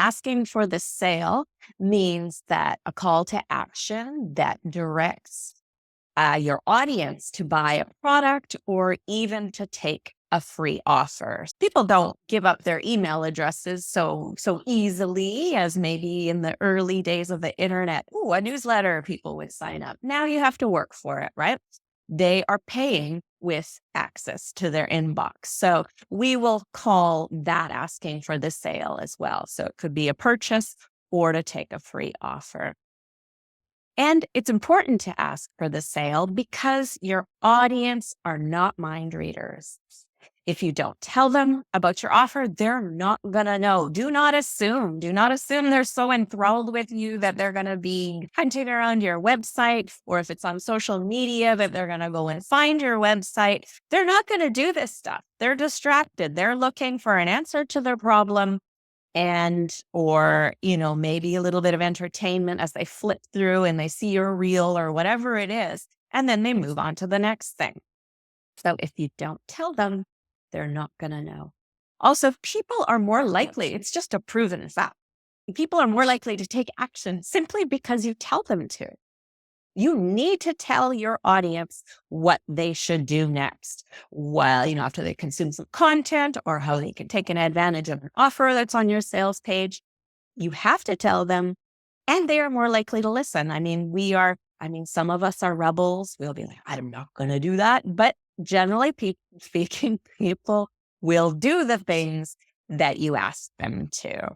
asking for the sale means that a call to action that directs your audience to buy a product or even to take a free offer. People don't give up their email addresses so easily as maybe in the early days of the internet. Ooh, a newsletter, people would sign up. Now you have to work for it, right? They are paying with access to their inbox. So we will call that asking for the sale as well. So it could be a purchase or to take a free offer. And it's important to ask for the sale because your audience are not mind readers. If you don't tell them about your offer, they're not going to know. Do not assume. Do not assume they're so enthralled with you that they're going to be hunting around your website, or if it's on social media, that they're going to go and find your website. They're not going to do this stuff. They're distracted. They're looking for an answer to their problem or maybe a little bit of entertainment as they flip through and they see your reel or whatever it is, and then they move on to the next thing. So if you don't tell them, they're not going to know. Also, people are more likely, it's just a proven fact, people are more likely to take action simply because you tell them to. You need to tell your audience what they should do next. Well, after they consume some content or how they can take an advantage of an offer that's on your sales page, you have to tell them, and they are more likely to listen. Some of us are rebels. We'll be like, I'm not going to do that. But generally speaking, people will do the things that you ask them to.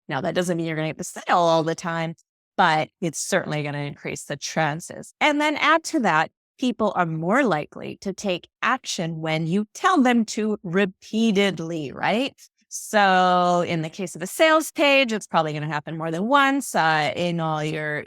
Now, that doesn't mean you're going to get the sale all the time, but it's certainly going to increase the chances. And then add to that, people are more likely to take action when you tell them to repeatedly, right? So in the case of a sales page, it's probably going to happen more than once in all your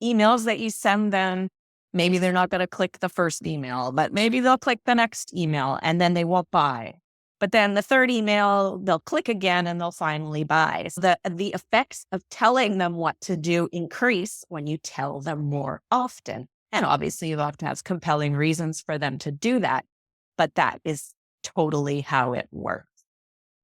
emails that you send them. Maybe they're not going to click the first email, but maybe they'll click the next email and then they won't buy. But then the third email, they'll click again and they'll finally buy. So the effects of telling them what to do increase when you tell them more often. And obviously you have to have compelling reasons for them to do that, but that is totally how it works.